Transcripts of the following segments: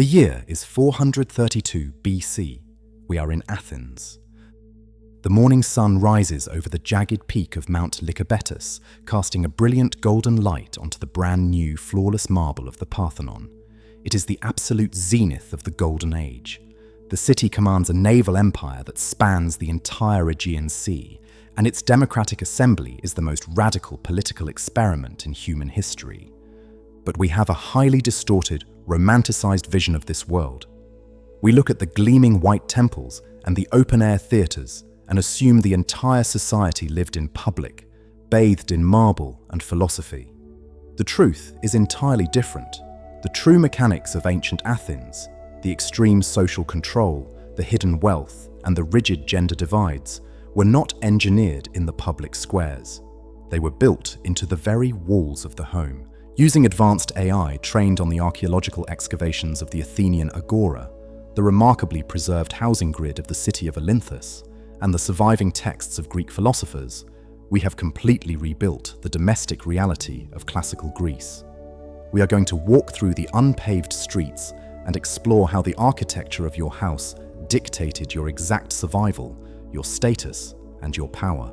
The year is 432 BC. We are in Athens. The morning sun rises over the jagged peak of Mount Lycabettus, casting a brilliant golden light onto the brand new, flawless marble of the Parthenon. It is the absolute zenith of the Golden Age. The city commands a naval empire that spans the entire Aegean Sea, and its democratic assembly is the most radical political experiment in human history. But we have a highly distorted, romanticised vision of this world. We look at the gleaming white temples and the open-air theatres and assume the entire society lived in public, bathed in marble and philosophy. The truth is entirely different. The true mechanics of ancient Athens, the extreme social control, the hidden wealth, and the rigid gender divides, were not engineered in the public squares. They were built into the very walls of the home. Using advanced AI trained on the archaeological excavations of the Athenian Agora, the remarkably preserved housing grid of the city of Olympus, and the surviving texts of Greek philosophers, we have completely rebuilt the domestic reality of classical Greece. We are going to walk through the unpaved streets and explore how the architecture of your house dictated your exact survival, your status, and your power.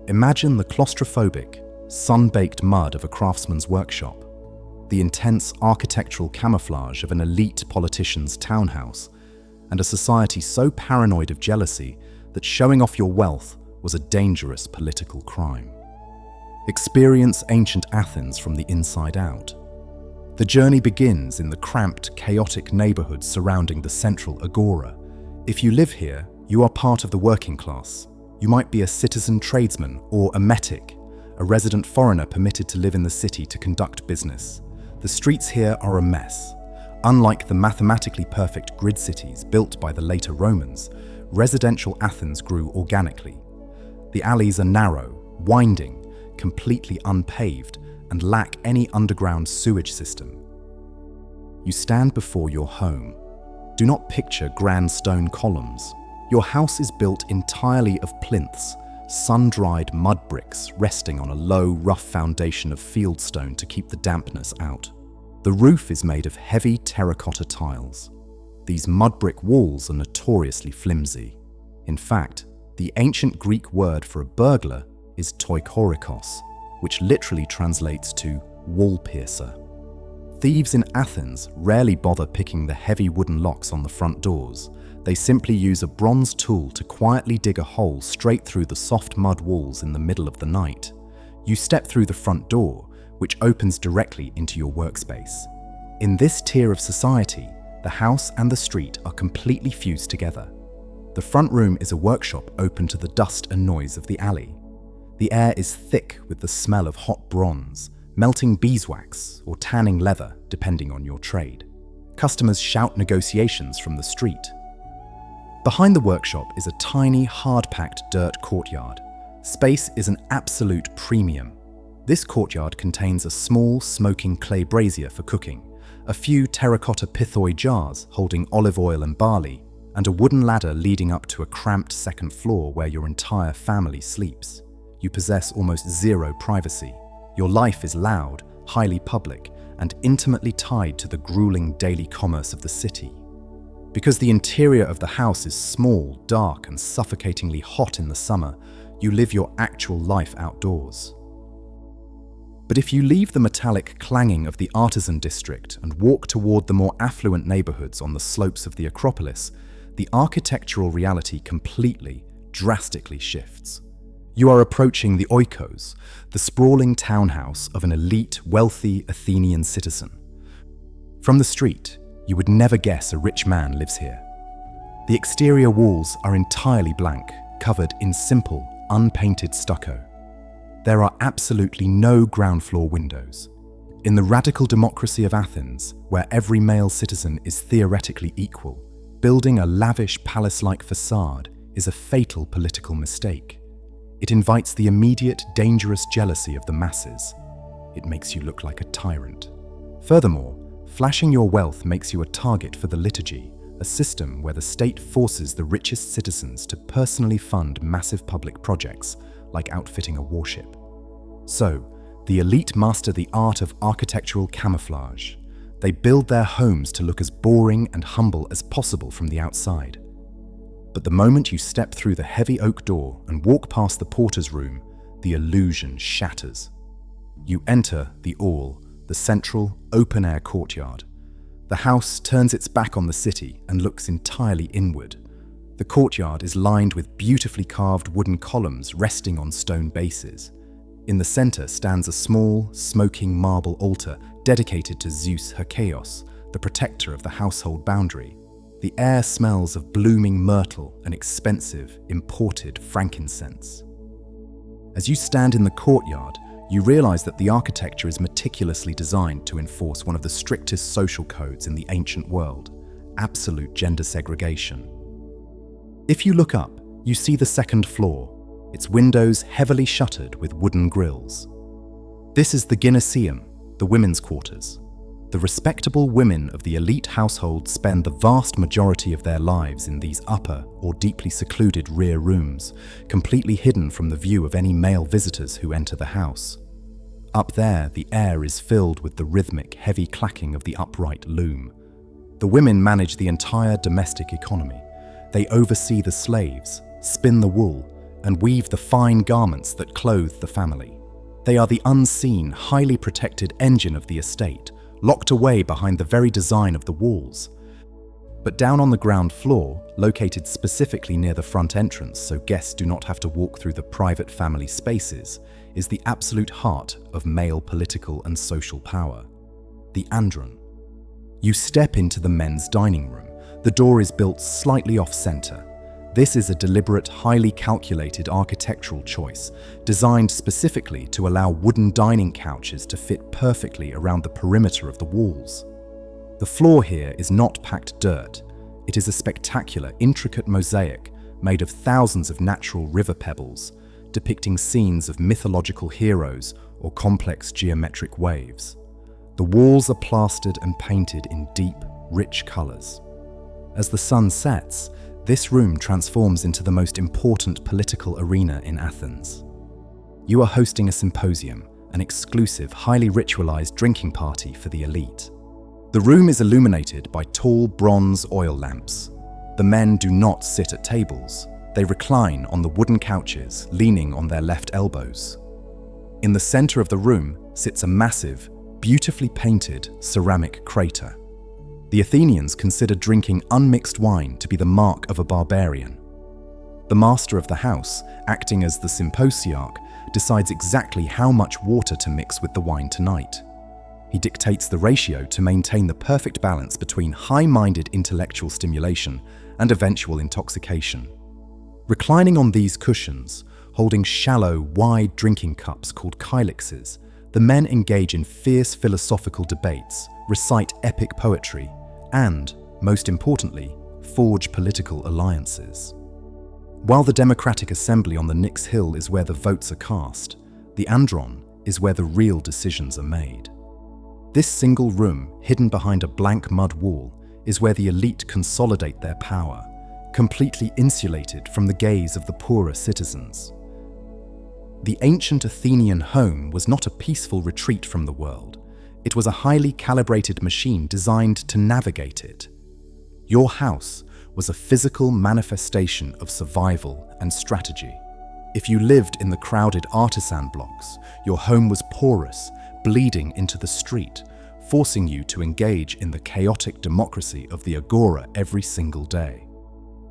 Imagine the claustrophobic, sun-baked mud of a craftsman's workshop, the intense architectural camouflage of an elite politician's townhouse, and a society so paranoid of jealousy that showing off your wealth was a dangerous political crime. Experience ancient Athens from the inside out. The journey begins in the cramped, chaotic neighbourhoods surrounding the central Agora. If you live here, you are part of the working class. You might be a citizen tradesman or a metic, a resident foreigner permitted to live in the city to conduct business. The streets here are a mess. Unlike the mathematically perfect grid cities built by the later Romans, residential Athens grew organically. The alleys are narrow, winding, completely unpaved, and lack any underground sewage system. You stand before your home. Do not picture grand stone columns. Your house is built entirely of plinths, sun-dried mud bricks resting on a low, rough foundation of fieldstone to keep the dampness out. The roof is made of heavy terracotta tiles. These mud brick walls are notoriously flimsy. In fact, the ancient Greek word for a burglar is oikos, which literally translates to wall piercer. Thieves in Athens rarely bother picking the heavy wooden locks on the front doors. They simply use a bronze tool to quietly dig a hole straight through the soft mud walls in the middle of the night. You step through the front door, which opens directly into your workspace. In this tier of society, the house and the street are completely fused together. The front room is a workshop open to the dust and noise of the alley. The air is thick with the smell of hot bronze, melting beeswax, or tanning leather, depending on your trade. Customers shout negotiations from the street. Behind the workshop is a tiny, hard-packed dirt courtyard. Space is an absolute premium. This courtyard contains a small, smoking clay brazier for cooking, a few terracotta pithoi jars holding olive oil and barley, and a wooden ladder leading up to a cramped second floor where your entire family sleeps. You possess almost zero privacy. Your life is loud, highly public, and intimately tied to the grueling daily commerce of the city. Because the interior of the house is small, dark, and suffocatingly hot in the summer, you live your actual life outdoors. But if you leave the metallic clanging of the artisan district and walk toward the more affluent neighbourhoods on the slopes of the Acropolis, the architectural reality completely, drastically shifts. You are approaching the oikos, the sprawling townhouse of an elite, wealthy Athenian citizen. From the street, you would never guess a rich man lives here. The exterior walls are entirely blank, covered in simple, unpainted stucco. There are absolutely no ground floor windows. In the radical democracy of Athens, where every male citizen is theoretically equal, building a lavish palace-like facade is a fatal political mistake. It invites the immediate, dangerous jealousy of the masses. It makes you look like a tyrant. Furthermore, flashing your wealth makes you a target for the liturgy, a system where the state forces the richest citizens to personally fund massive public projects, like outfitting a warship. So, the elite master the art of architectural camouflage. They build their homes to look as boring and humble as possible from the outside. But the moment you step through the heavy oak door and walk past the porter's room, the illusion shatters. You enter the central, open-air courtyard. The house turns its back on the city and looks entirely inward. The courtyard is lined with beautifully carved wooden columns resting on stone bases. In the center stands a small, smoking marble altar dedicated to Zeus Herkeios, the protector of the household boundary. The air smells of blooming myrtle and expensive, imported frankincense. As you stand in the courtyard, you realize that the architecture is meticulously designed to enforce one of the strictest social codes in the ancient world: absolute gender segregation. If you look up, you see the second floor, its windows heavily shuttered with wooden grills. This is the gynaeceum, the women's quarters. The respectable women of the elite household spend the vast majority of their lives in these upper or deeply secluded rear rooms, completely hidden from the view of any male visitors who enter the house. Up there, the air is filled with the rhythmic, heavy clacking of the upright loom. The women manage the entire domestic economy. They oversee the slaves, spin the wool, and weave the fine garments that clothe the family. They are the unseen, highly protected engine of the estate, locked away behind the very design of the walls. But down on the ground floor, located specifically near the front entrance so guests do not have to walk through the private family spaces, is the absolute heart of male political and social power: the andron. You step into the men's dining room. The door is built slightly off-center. This is a deliberate, highly calculated architectural choice, designed specifically to allow wooden dining couches to fit perfectly around the perimeter of the walls. The floor here is not packed dirt. It is a spectacular, intricate mosaic made of thousands of natural river pebbles, depicting scenes of mythological heroes or complex geometric waves. The walls are plastered and painted in deep, rich colors. As the sun sets, this room transforms into the most important political arena in Athens. You are hosting a symposium, an exclusive, highly ritualized drinking party for the elite. The room is illuminated by tall bronze oil lamps. The men do not sit at tables. They recline on the wooden couches, leaning on their left elbows. In the center of the room sits a massive, beautifully painted ceramic crater. The Athenians considered drinking unmixed wine to be the mark of a barbarian. The master of the house, acting as the symposiarch, decides exactly how much water to mix with the wine tonight. He dictates the ratio to maintain the perfect balance between high-minded intellectual stimulation and eventual intoxication. Reclining on these cushions, holding shallow, wide drinking cups called kylixes, the men engage in fierce philosophical debates, recite epic poetry, and, most importantly, forge political alliances. While the Democratic Assembly on the Nix Hill is where the votes are cast, the andron is where the real decisions are made. This single room, hidden behind a blank mud wall, is where the elite consolidate their power, completely insulated from the gaze of the poorer citizens. The ancient Athenian home was not a peaceful retreat from the world. It was a highly calibrated machine designed to navigate it. Your house was a physical manifestation of survival and strategy. If you lived in the crowded artisan blocks, your home was porous, bleeding into the street, forcing you to engage in the chaotic democracy of the Agora every single day.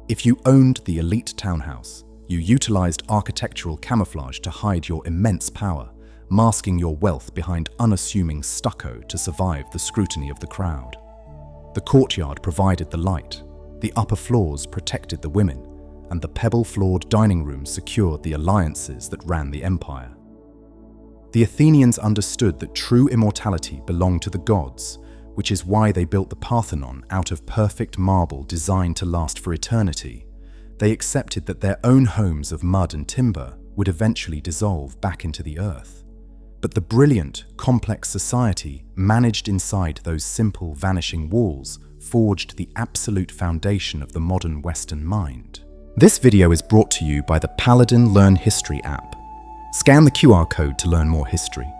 If you owned the elite townhouse, you utilized architectural camouflage to hide your immense power, masking your wealth behind unassuming stucco to survive the scrutiny of the crowd. The courtyard provided the light, the upper floors protected the women, and the pebble-floored dining rooms secured the alliances that ran the empire. The Athenians understood that true immortality belonged to the gods, which is why they built the Parthenon out of perfect marble designed to last for eternity. They accepted that their own homes of mud and timber would eventually dissolve back into the earth. But the brilliant, complex society managed inside those simple, vanishing walls forged the absolute foundation of the modern Western mind. This video is brought to you by the Paladin Learn History app. Scan the QR code to learn more history.